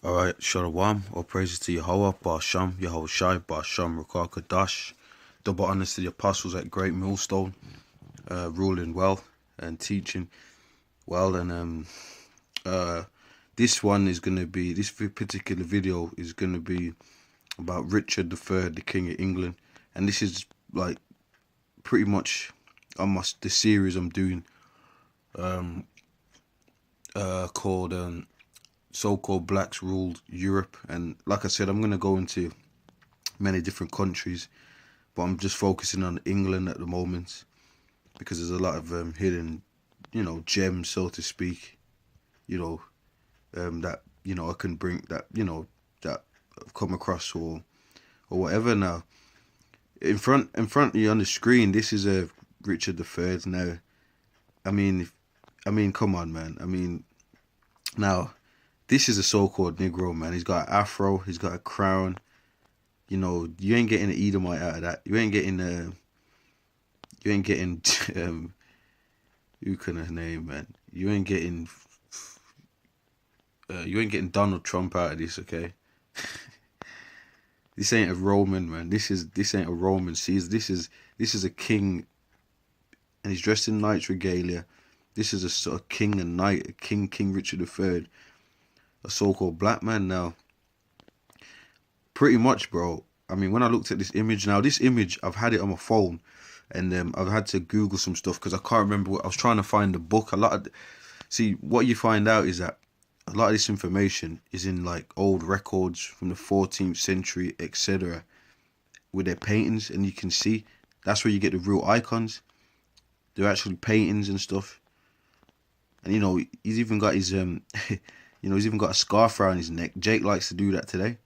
Alright, Shalom, all praises to Yahweh, Ba'asham, Yahushai, Ba'asham, Rakah Kadash. Double honors to the apostles at GreatMillStone, ruling well and teaching well. And this particular video is going to be about Richard III, the King of England. And this is like pretty much the series I'm doing called so-called blacks ruled Europe. And like I said, I'm going to go into many different countries, but I'm just focusing on England at the moment because there's a lot of hidden, gems, so to speak, that, I can bring that, that I've come across or whatever. Now, in front of you on the screen, this is a Richard III. Now, I mean, come on, man. Now, this is a so-called Negro, man. He's got an afro. He's got a crown. You ain't getting an Edomite out of that. You ain't getting who can I name, man? You ain't getting Donald Trump out of this, okay? This ain't a Roman, man. This ain't a Roman Caesar. This is a king, and he's dressed in knight's regalia. This is a sort of king and knight, King Richard III, a so-called black man. Now, pretty much, bro. I mean, when I looked at this image, I've had it on my phone, and I've had to Google some stuff because I can't remember. I was trying to find the book. See, what you find out is that a lot of this information is in like old records from the 14th century, etc., with their paintings, and you can see that's where you get the real icons. They're actually paintings and stuff. And he's even got his he's even got a scarf around his neck. Jake likes to do that today.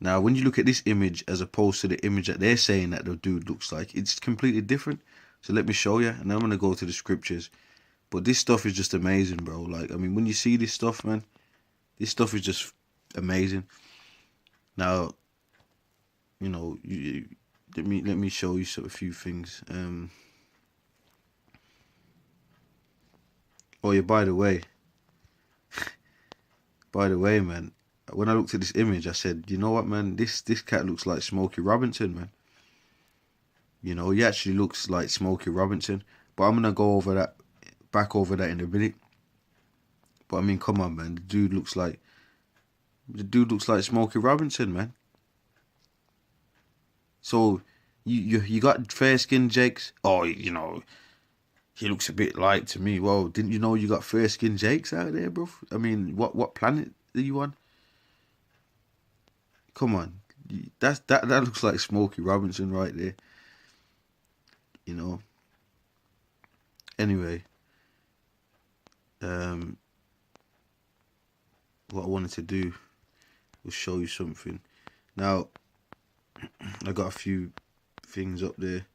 Now, when you look at this image as opposed to the image that they're saying that the dude looks like, it's completely different. So let me show you, and then I'm going to go to the scriptures. But this stuff is just amazing, bro. Like, I mean, when you see this stuff, man, this stuff is just amazing. Now, let me show you a few things. Oh yeah, by the way, man, when I looked at this image, I said, you know what, man, this cat looks like Smokey Robinson, man. He actually looks like Smokey Robinson. But I'm gonna go back over that in a minute. But I mean, come on, man, the dude looks like Smokey Robinson, man. So you got fair-skinned Jakes. Oh, he looks a bit light to me. Whoa, didn't you know you got fair-skinned Jakes out there, bro? I mean, what planet are you on? Come on, that looks like Smokey Robinson right there. Anyway, what I wanted to do was show you something. Now, I got a few things up there.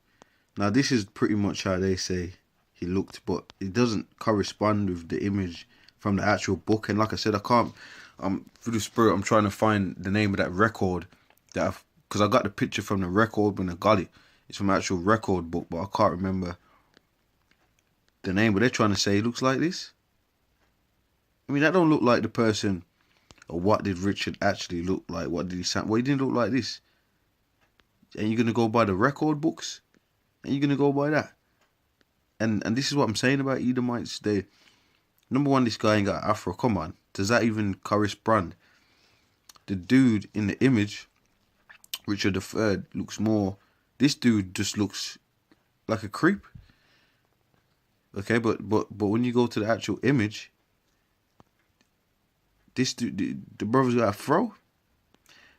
Now, this is pretty much how they say he looked, but it doesn't correspond with the image from the actual book. And like I said, I can't. Through the spirit, I'm trying to find the name of that record because I got the picture from the record when I got it. It's from an actual record book, but I can't remember the name. But they're trying to say he looks like this. I mean, that don't look like the person. Or what did Richard actually look like? What did he sound? Well, he didn't look like this. And you're gonna go by the record books, and you're gonna go by that. And this is what I'm saying about Edomites. Number one, this guy ain't got afro. Come on, does that even correspond? The dude in the image, Richard III, looks more. This dude just looks like a creep. Okay, but when you go to the actual image, this dude, the brother's got a fro.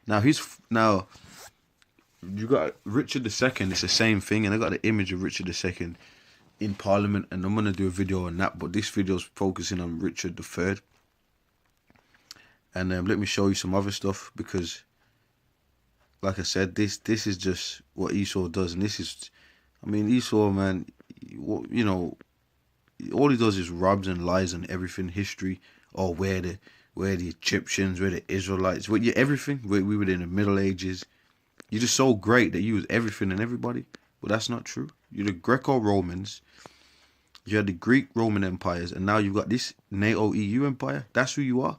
Now you got Richard II. It's the same thing, and I got the image of Richard II in Parliament, and I'm gonna do a video on that. But this video is focusing on Richard III, and let me show you some other stuff because, like I said, this is just what Esau does, and this is, I mean, Esau, man, all he does is robs and lies on everything. History, or where the Egyptians, where the Israelites, everything. We were in the Middle Ages. You're just so great that you was everything and everybody, but that's not true. You're the Greco-Romans. You had the Greek Roman empires, and now you've got this NATO EU empire. That's who you are.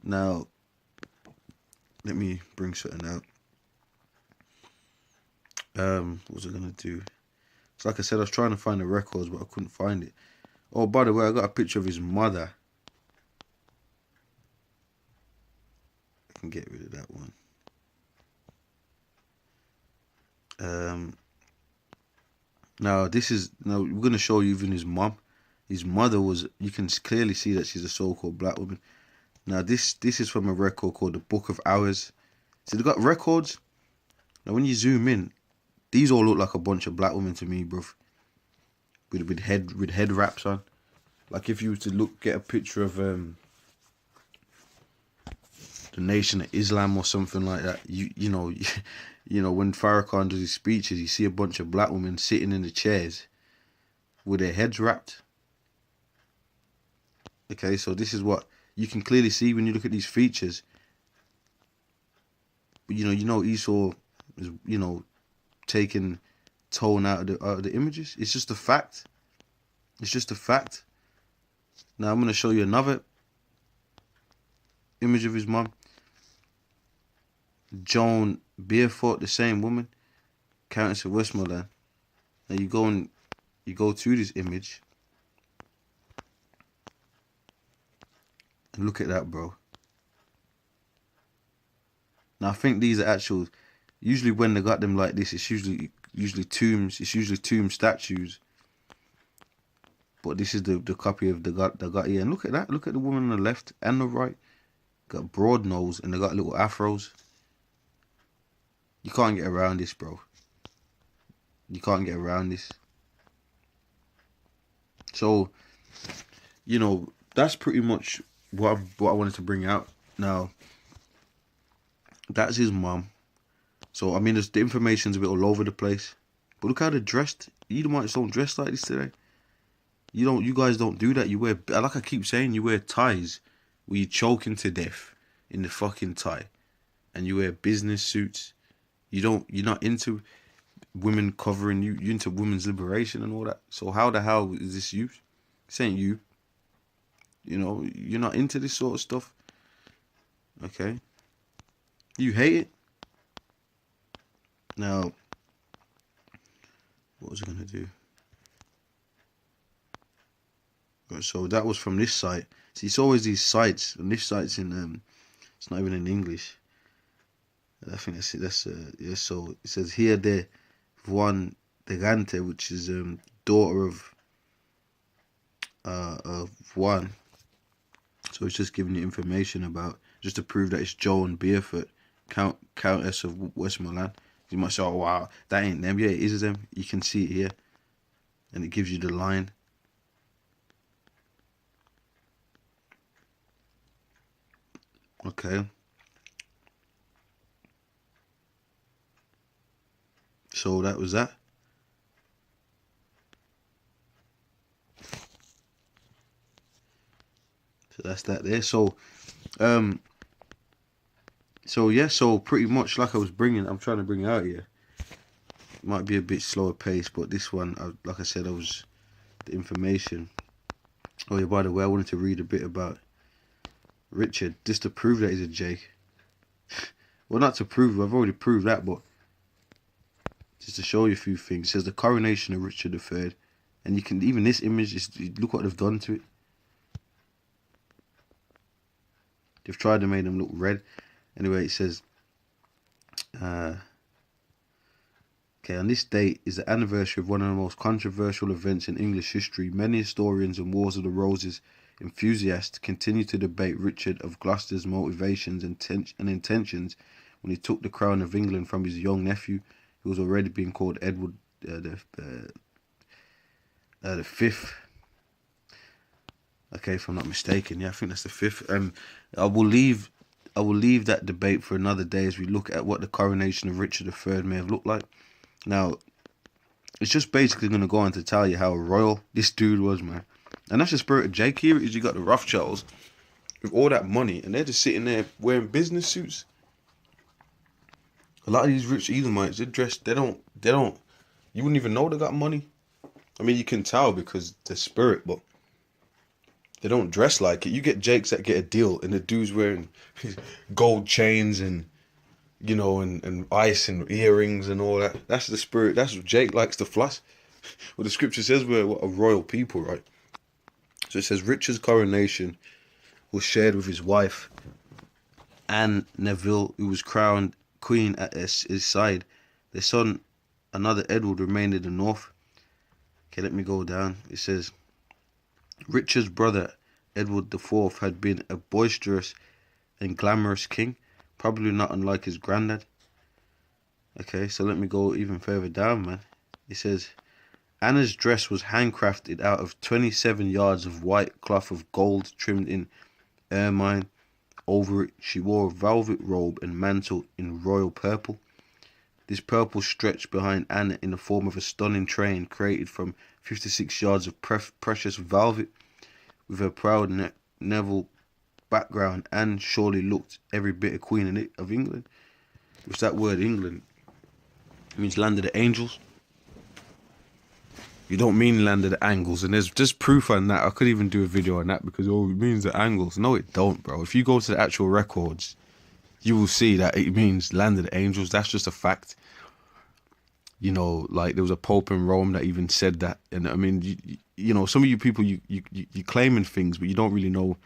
Now, let me bring something out. What was I gonna do? So like I said, I was trying to find the records, but I couldn't find it. Oh, by the way, I got a picture of his mother. I can get rid of that one. Now we're gonna show you even his mom. His mother was. You can clearly see that she's a so-called black woman. Now this is from a record called the Book of Hours. So they got records. Now when you zoom in, these all look like a bunch of black women to me, bro. With head wraps on. Like if you were to get a picture of the Nation of Islam or something like that, you know when Farrakhan does his speeches, you see a bunch of black women sitting in the chairs with their heads wrapped. Okay, so this is what you can clearly see when you look at these features. But you know Esau is taking tone out of the images. It's just a fact. It's just a fact. Now I'm gonna show you another image of his mom. Joan Barefoot, the same woman, Countess of Westmoreland. Now you go through this image and look at that, bro. Now I think these are actual. Usually when they got them like this, it's usually tombs. It's usually tomb statues. But this is the copy of the got here. And look at that. Look at the woman on the left and the right. Got broad nose and they got little afros. You can't get around this, bro. You can't get around this. So, that's pretty much what I wanted to bring out. Now, that's his mom. So, I mean, the information's a bit all over the place. But look how they're dressed. Edomites don't dress like this today. You guys don't do that. You wear, like I keep saying, you wear ties where you're choking to death in the fucking tie. And you wear business suits. You're not into women covering you. You're into women's liberation and all that. So how the hell is this you? This ain't you. You're not into this sort of stuff. Okay? You hate it. Now, what was I going to do? So that was from this site. See, it's always these sites. And this site's in, it's not even in English. I think that's it. Yeah, so it says here de Juan de Gante, which is daughter of Juan. So it's just giving you information about, just to prove that it's Joan Barefoot, Countess of Westmoreland. You might say, oh wow, that ain't them. Yeah, it is them. You can see it here. And it gives you the line. Okay. So that was that. So that's that there. So yeah, so pretty much like I'm trying to bring it out here. It might be a bit slower pace, but this one, like I said, the information. Oh yeah, by the way, I wanted to read a bit about Richard, just to prove that he's a Jake. Well, not to prove, I've already proved that, but just to show you a few things. It says the coronation of Richard III, and you can, even this image, look what they've done to it. They've tried to make them look red. Anyway, it says, okay, on this date is the anniversary of one of the most controversial events in English history. Many historians and Wars of the Roses enthusiasts continue to debate Richard of Gloucester's motivations and intentions when he took the crown of England from his young nephew, who was already being called Edward the Fifth. Okay, if I'm not mistaken, yeah, I think that's the fifth. I will leave that debate for another day as we look at what the coronation of Richard III may have looked like. Now, it's just basically going to go on to tell you how royal this dude was, man. And that's the spirit of Jake. Here is, you got the Rothschilds with all that money, and they're just sitting there wearing business suits. A lot of these rich Edomites, they don't, you wouldn't even know they got money. I mean, you can tell because the spirit, but they don't dress like it. You get Jakes that get a deal, and the dude's wearing gold chains and, you know, and ice and earrings and all that. That's the spirit. That's what Jake likes to floss. Well, the scripture says we're a royal people, right? So it says Richard's coronation was shared with his wife, Anne Neville, who was crowned queen at his side. Their son, another Edward, remained in the north. Okay, let me go down. It says Richard's brother, Edward IV, had been a boisterous and glamorous king, probably not unlike his granddad. Okay, so let me go even further down, man. It says Anna's dress was handcrafted out of 27 yards of white cloth of gold trimmed in ermine. Over it, she wore a velvet robe and mantle in royal purple. This purple stretched behind Anna in the form of a stunning train created from 56 yards of precious velvet. With her proud Neville background, Anne surely looked every bit a queen of England. Which that word England means land of the angels. You don't mean land of the angles, and there's just proof on that. I could even do a video on that because it means the angles. No, it don't, bro. If you go to the actual records, you will see that it means land of the angels. That's just a fact. You know, like there was a pope in Rome that even said that. And I mean, you know, some of you people, you claiming things, but you don't really know.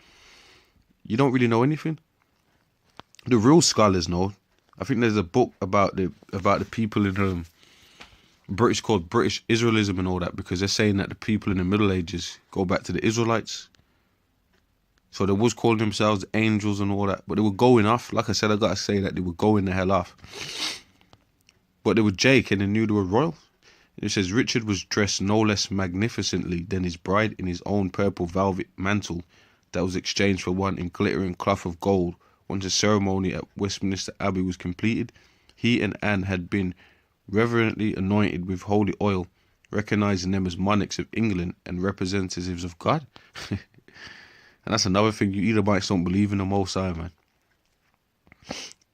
You don't really know anything. The real scholars know. I think there's a book about the people in British called British Israelism and all that, because they're saying that the people in the Middle Ages go back to the Israelites. So they was calling themselves angels and all that, but they were going off. Like I said, I gotta say that they were going the hell off. But they were Jake and they knew they were royal. It says Richard was dressed no less magnificently than his bride in his own purple velvet mantle that was exchanged for one in glittering cloth of gold. Once the ceremony at Westminster Abbey was completed, he and Anne had been reverently anointed with holy oil, recognizing them as monarchs of England and representatives of God. And that's another thing. You Edomites don't believe in the Most High, man.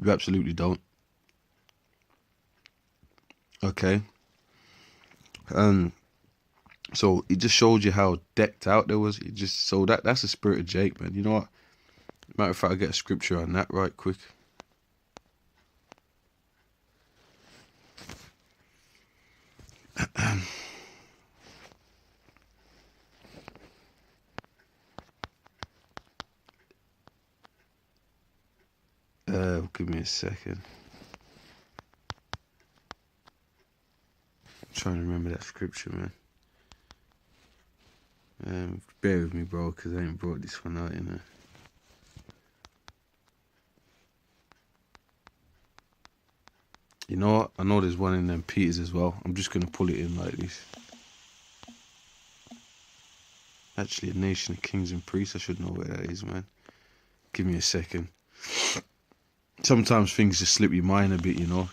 You absolutely don't. Okay. So it just showed you how decked out there was. It just so that's the spirit of Jake, man. You know what? Matter of fact, I'll get a scripture on that right quick. Give me a second. I'm trying to remember that scripture, man. Bear with me, bro, because I ain't brought this one out, you know. You know what? I know there's one in them Peters as well. I'm just going to pull it in like this. Actually, a nation of kings and priests. I should know where that is, man. Give me a second. Sometimes things just slip your mind a bit, you know.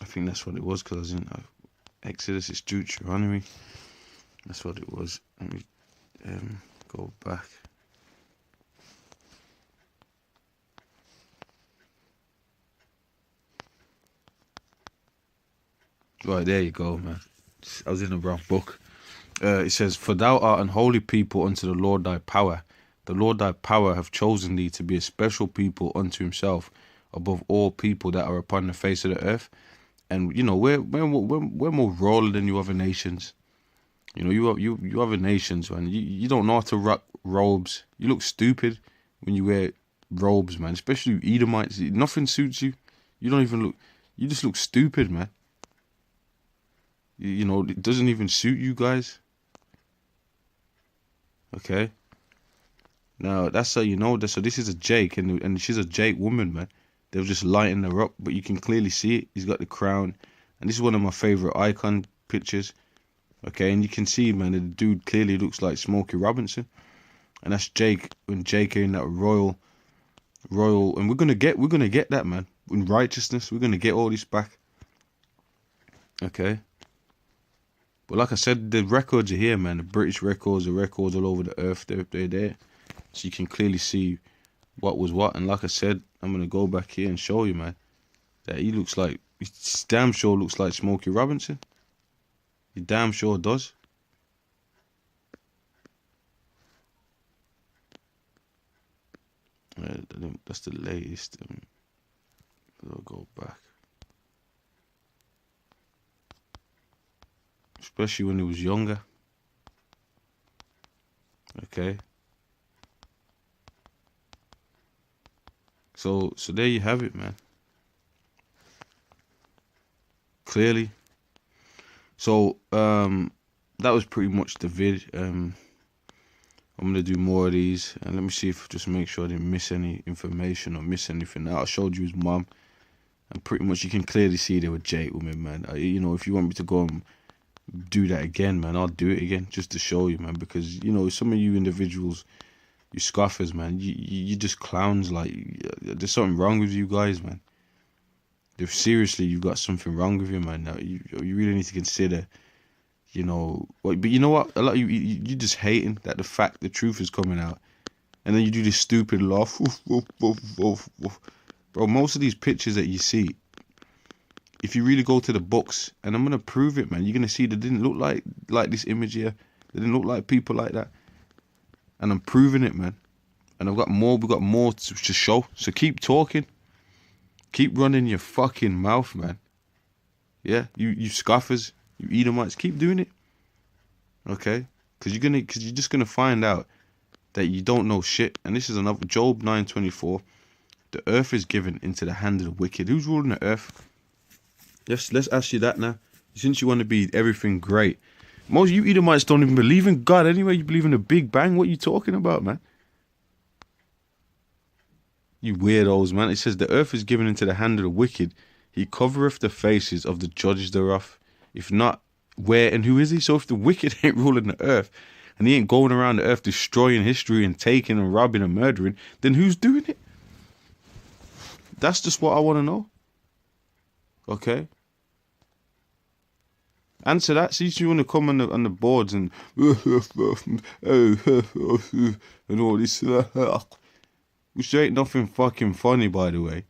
I think that's what it was, because I was in Exodus, it's Deuteronomy. That's what it was. Let me go back. Right, there you go, man. I was in the wrong book. It says, "For thou art an holy people unto the Lord thy power. The Lord thy power hath chosen thee to be a special people unto himself, above all people that are upon the face of the earth." And you know, we're more royal than you other nations. You know, you other nations, man. You don't know how to rock robes. You look stupid when you wear robes, man. Especially Edomites. Nothing suits you. You don't even look. You just look stupid, man. You know, it doesn't even suit you guys. Okay. Now that's how you know that. So this is a Jake, and she's a Jake woman, man. They were just lighting her up, but you can clearly see it. He's got the crown, and this is one of my favorite icon pictures. Okay, and you can see, man, the dude clearly looks like Smokey Robinson, and that's Jake. When Jake in that royal, and we're gonna get that, man. In righteousness, we're gonna get all this back. Okay. But like I said, the records are here, man. The British records, the records all over the earth, they're there. so you can clearly see what was what. And like I said, I'm gonna go back here and show you, man, that he looks like, he damn sure looks like Smokey Robinson. He damn sure does. That's the latest. I'll go back, especially when he was younger. Okay. So there you have it, man. Clearly. So that was pretty much the vid. I'm gonna do more of these, and let me see if just make sure I didn't miss any information or miss anything. Now I showed you his mom, and pretty much you can clearly see they were Jake with me, man. You know, if you want me to go and do that again, man, I'll do it again just to show you, man, because you know some of you individuals, you scoffers, man, you just clowns. Like, there's something wrong with you guys, man. If seriously you've got something wrong with you, man, now you really need to consider, you know. But you know what, a lot of you just hating that the truth is coming out, and then you do this stupid laugh. Bro, most of these pictures that you see, if you really go to the books, and I'm gonna prove it, man, you're gonna see they didn't look like this image here. They didn't look like people like that, and I'm proving it, man. And I've got more. We've got more to show. So keep talking, keep running your fucking mouth, man. Yeah, you scoffers, you Edomites, keep doing it. Okay, because you're just gonna find out that you don't know shit. And this is another Job 9:24. The earth is given into the hand of the wicked. Who's ruling the earth? Yes, let's ask you that now. Since you want to be everything great. Most of you Edomites don't even believe in God anyway. You believe in the Big Bang. What are you talking about, man? You weirdos, man. It says the earth is given into the hand of the wicked. He covereth the faces of the judges thereof. If not, where and who is he? So if the wicked ain't ruling the earth, and he ain't going around the earth destroying history and taking and robbing and murdering, then who's doing it? That's just what I want to know. Okay? Answer that. See if you want to come on the boards and and all this, which ain't nothing fucking funny, by the way.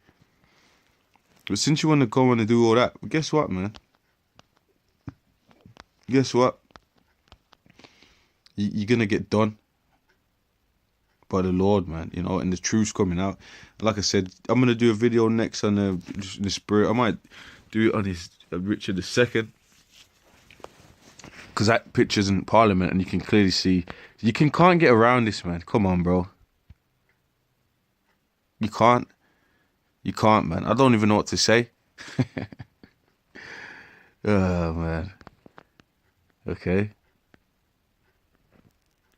But since you want to come on and do all that, guess what, man? Guess what? You're gonna get done by the Lord, man. You know, and the truth's coming out. Like I said, I'm gonna do a video next on the spirit. I might do it on his Richard II, because that picture's in Parliament, and you can clearly see. You can't get around this, man. Come on, bro. You can't. You can't, man. I don't even know what to say. Oh, man. Okay.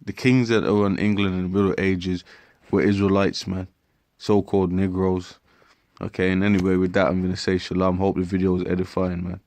The kings that were in England in the Middle Ages were Israelites, man. So-called Negroes. Okay, and anyway, with that, I'm going to say shalom. Hope the video was edifying, man.